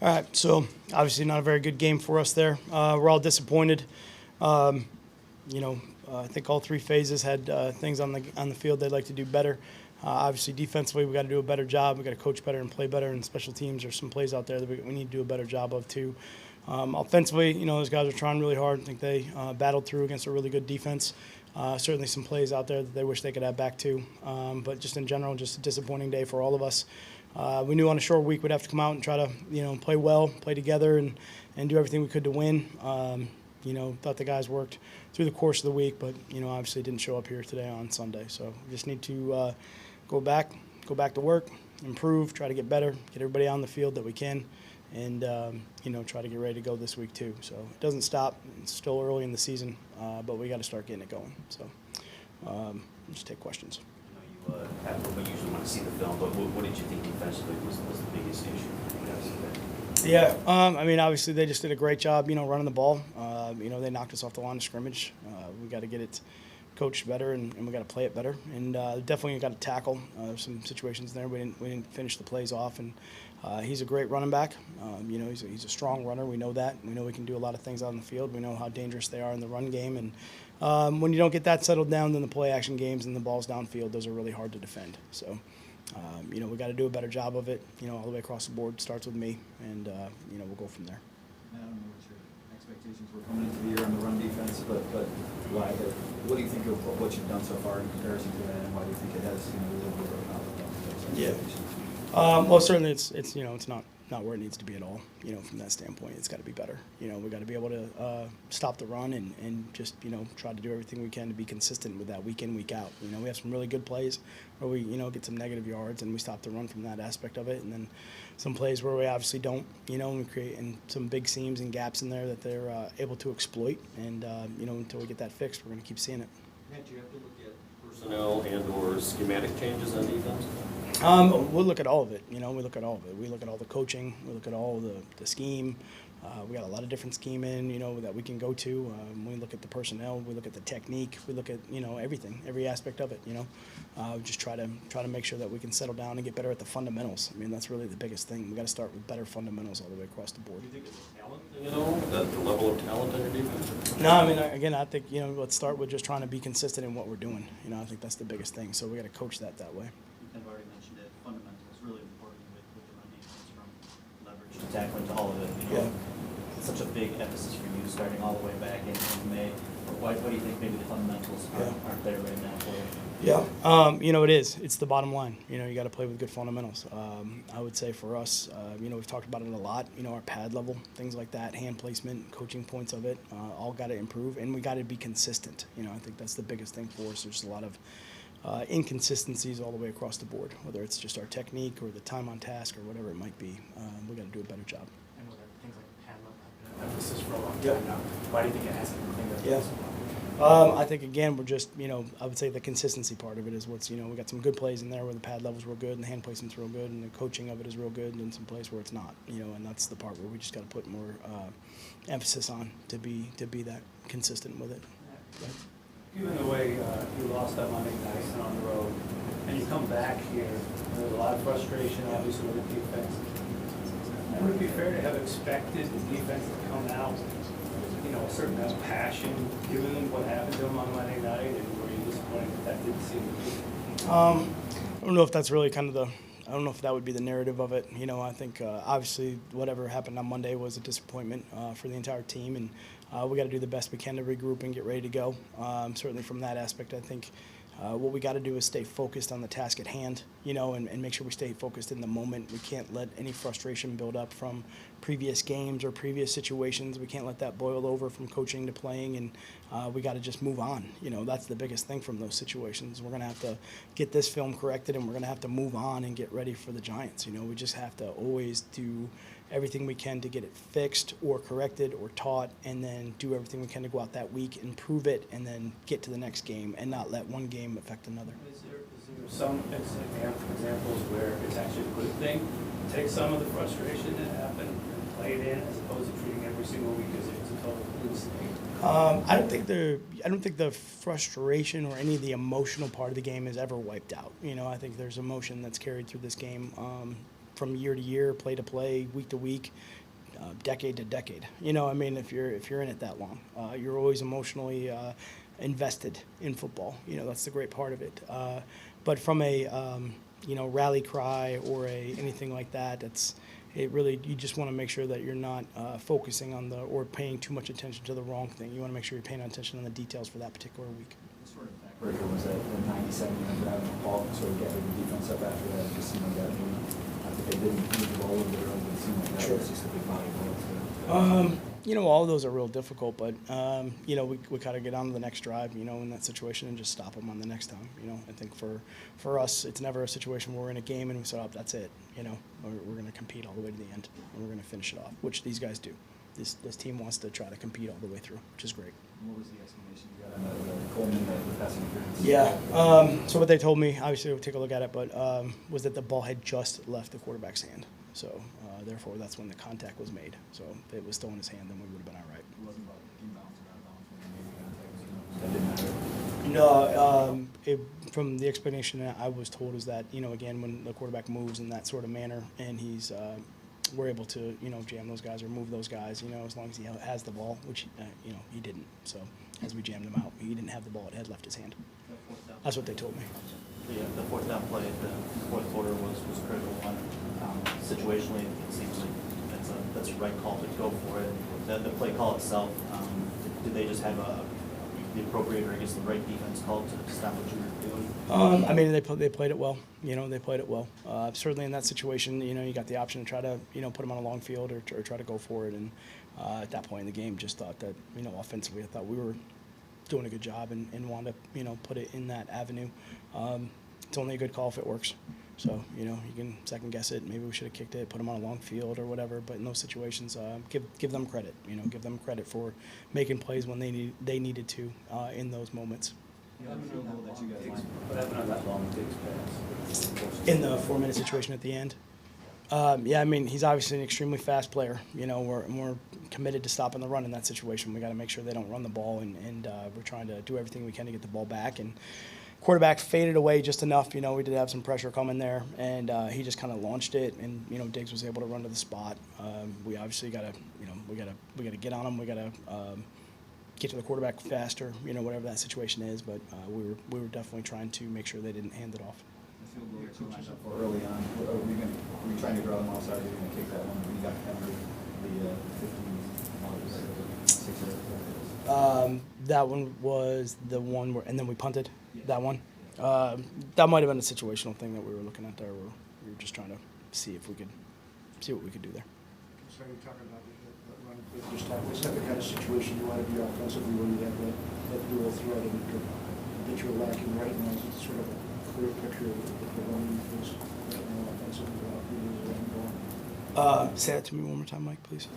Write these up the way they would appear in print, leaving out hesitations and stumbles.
All right, so obviously not a very good game for us there. We're all disappointed. Um, I think all three phases had things on the field they'd like to do better. Obviously, defensively, we got to do a better job. We got to coach better and play better. And special teams, there's some plays out there that we need to do a better job of too. Offensively, those guys are trying really hard. I think they battled through against a really good defense. Certainly some plays out there that they wish they could have back too. But just in general, just a disappointing day for all of us. We knew on a short week we'd have to come out and try to, play well, play together, and do everything we could to win. Thought the guys worked through the course of the week, but, obviously didn't show up here today on Sunday. So we just need to go back to work, improve, try to get better, get everybody on the field that we can, and, try to get ready to go this week too. So it doesn't stop. It's still early in the season, but we got to start getting it going. So just take questions. We usually want to see the film, but what did you think defensively was the biggest issue for you guys today? Yeah, obviously they just did a great job, running the ball. They knocked us off the line of scrimmage. We got to get it coached better, and we got to play it better. And definitely got to tackle. There's some situations there we didn't finish the plays off. And he's a great running back. He's a strong runner. We know that. We know we can do a lot of things out on the field. We know how dangerous they are in the run game. And when you don't get that settled down, then the play action games and the balls downfield, those are really hard to defend. So. We got to do a better job of it, all the way across the board. Starts with me, and, we'll go from there. I don't know what your expectations were coming into the year on the run defense, but what do you think of what you've done so far in comparison to that, and why do you think it has a little bit of an Yeah. Well, certainly it's not where it needs to be at all. From that standpoint, it's got to be better. We got to be able to stop the run and just try to do everything we can to be consistent with that week in, week out. We have some really good plays where we get some negative yards and we stop the run from that aspect of it, and then some plays where we obviously don't. And we create some big seams and gaps in there that they're able to exploit. And until we get that fixed, we're going to keep seeing it. Matt, do you have to look at personnel and/or schematic changes on defense? We'll look at all of it. We look at all of it. We look at all the coaching. We look at all the scheme. We got a lot of different scheming, that we can go to. We look at the personnel. We look at the technique. We look at, everything, every aspect of it. Just try to make sure that we can settle down and get better at the fundamentals. That's really the biggest thing. We got to start with better fundamentals all the way across the board. Do you think it's a talent thing at all? The level of talent on your defense? No, I think let's start with just trying to be consistent in what we're doing. I think that's the biggest thing. So we got to coach that way. I've already mentioned it. Fundamentals really important with the run defense, from leverage to tackling to all of it. Yeah. It's such a big emphasis for you starting all the way back in May. Why do you think maybe the fundamentals aren't there right now for you? Yeah, it is. It's the bottom line. You got to play with good fundamentals. I would say for us, we've talked about it a lot. Our pad level, things like that, hand placement, coaching points of it, all got to improve, and we got to be consistent. I think that's the biggest thing for us. There's a lot of inconsistencies all the way across the board, whether it's just our technique or the time on task or whatever it might be. We got to do a better job. And with things like pad level have been an emphasis for a long time now. Why do you think it hasn't been a thing that's I think, again, we're just, I would say the consistency part of it is what's, we got some good plays in there where the pad level's real good and the hand placement's real good and the coaching of it is real good, and then some plays where it's not, and that's the part where we just got to put more emphasis on to be that consistent with it. Yeah. Given the way you lost that Monday night and on the road, and you come back here, there's a lot of frustration, obviously, with the defense. And would it be fair to have expected the defense to come out, a certain amount of passion, given what happened to them on Monday night, and were you disappointed that didn't seem to be? I don't know if that's really kind of I don't know if that would be the narrative of it. I think obviously whatever happened on Monday was a disappointment for the entire team, and we got to do the best we can to regroup and get ready to go. Certainly from that aspect, I think what we got to do is stay focused on the task at hand, and make sure we stay focused in the moment. We can't let any frustration build up from previous games or previous situations. We can't let that boil over from coaching to playing, and we got to just move on. That's the biggest thing from those situations. We're going to have to get this film corrected, and we're going to have to move on and get ready for the Giants. We just have to always do everything we can to get it fixed or corrected or taught, and then do everything we can to go out that week, improve it, and then get to the next game and not let one game affect another. Is there some examples where it's actually a good thing to take some of the frustration that happened and play it in, as opposed to treating every single week as it's a total lose thing? I don't think the frustration or any of the emotional part of the game is ever wiped out. I think there's emotion that's carried through this game. from year to year, play to play, week to week, decade to decade. You know, I mean, if you're in it that long, you're always emotionally invested in football. You know, that's the great part of it. But from a rally cry or anything like that, it really, you just want to make sure that you're not focusing on or paying too much attention to the wrong thing. You want to make sure you're paying attention on the details for that particular week. What sort of backbreaker was that in 97 when grabbing the ball and sort of getting the defense up after that? It just seemed like that. I think they didn't move the ball over there, but it seemed like that was just a big body blow. All of those are real difficult, but, we kind of get on to the next drive, in that situation and just stop them on the next time. I think for us, it's never a situation where we're in a game and we say, oh, that's it. We're going to compete all the way to the end and we're going to finish it off, which these guys do. This team wants to try to compete all the way through, which is great. What was the explanation you got on the Coleman, the passing interference? Yeah. So what they told me, obviously we'll take a look at it, but was that the ball had just left the quarterback's hand. So therefore, that's when the contact was made. So if it was still in his hand, then we would have been all right. It wasn't about inbounds or out of bounds when they made the contact. That didn't matter. No, from the explanation that I was told is that, again, when the quarterback moves in that sort of manner and we're able to, jam those guys or move those guys, as long as he has the ball, which, he didn't. So as we jammed him out, he didn't have the ball. It had left his hand. That's what they told me. The fourth down play at the fourth quarter was critical one. Situationally, it seems like that's a right call to go for it. The play call itself, did they just have the appropriate, or I guess the right defense call to stop what you were doing? I mean, they played it well. They played it well. Certainly in that situation, you got the option to try to, put them on a long field or try to go for it. And at that point in the game, just thought that, offensively, I thought we were doing a good job and wanted to, put it in that avenue. It's only a good call if it works. So, you can second guess it. Maybe we should have kicked it, put them on a long field or whatever. But in those situations, give them credit. Give them credit for making plays when they needed to in those moments. What happened on that long Diggs pass? In the 4-minute situation at the end. I mean, he's obviously an extremely fast player. We're committed to stopping the run in that situation. We got to make sure they don't run the ball, and we're trying to do everything we can to get the ball back. And quarterback faded away just enough. We did have some pressure coming there, and he just kind of launched it. And Diggs was able to run to the spot. We obviously got to, we got to get on him. We got to get to the quarterback faster. Whatever that situation is. But we were definitely trying to make sure they didn't hand it off. The field goal that you lined up for early on, were you trying to draw them offside? Or were you going to kick that one when you got counted the 15 That one was the one where, and then we punted. Yeah. That one. That might have been a situational thing that we were looking at there, where we were just trying to see what we could do there. So you're talking about the run play just time. It's not the kind of situation you want to be offensively where you have that dual threat and that you're lacking right now. It's sort of a clear picture of the running is right now offensively without really the running ball. Say that to me one more time, Mike, please.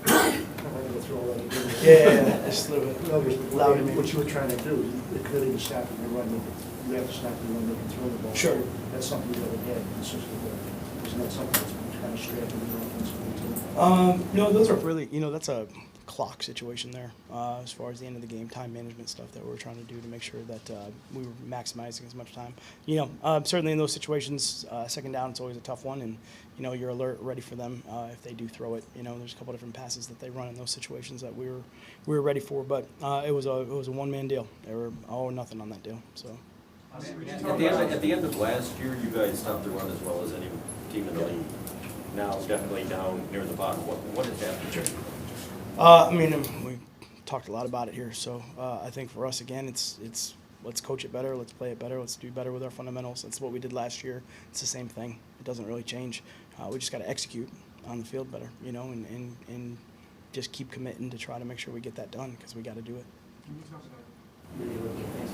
I'm going to throw that again. Yeah. Just a little bit No, louder, maybe. what you were trying to do, it could even stop the run. You have to stop the run, they can throw the ball. Sure. That's something you haven't had consistently. Isn't that something that's been kind of strapping your offensively too? No, those are really, that's a clock situation there as far as the end of the game, time management stuff that we're trying to do to make sure that we were maximizing as much time. Certainly in those situations, second down, it's always a tough one, and, you're alert, ready for them if they do throw it. There's a couple different passes that they run in those situations that we were ready for, but it was a one-man deal. They were all or nothing on that deal, so. At the end of last year, you guys stopped the run as well as any team in the league. Now it's definitely down near the bottom. What has happened? We talked a lot about it here, so I think for us, again, it's let's coach it better, let's play it better, let's do better with our fundamentals. That's what we did last year. It's the same thing. It doesn't really change. We just got to execute on the field better, and just keep committing to try to make sure we get that done, because we got to do it. Can you talk about maybe looking at things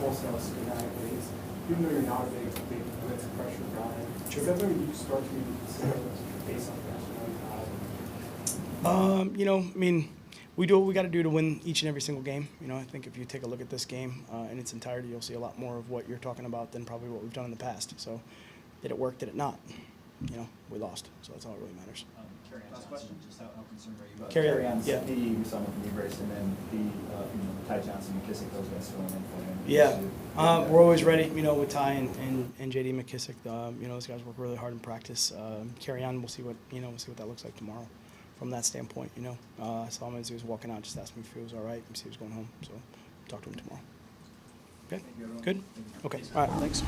wholesale schematically? Even though you're not a big blitz pressure guy, is that something you start to maybe consider based on that? We do what we got to do to win each and every single game. I think if you take a look at this game in its entirety, you'll see a lot more of what you're talking about than probably what we've done in the past. So, did it work? Did it not? We lost. So that's all that really matters. Last question, just how concerned are you about Carry on, On's yeah. knee, we saw him with knee brace, and then Ty Johnson, McKissick, those guys filling in for him? Yeah, we're always ready, with Ty and JD McKissick. Those guys work really hard in practice. Carry on, we'll see what that looks like tomorrow from that standpoint, I saw him as he was walking out, just asked me if he was all right, and see he was going home, so talk to him tomorrow. Okay, Thank you, everyone. good? Thank you. Okay, all right, thanks.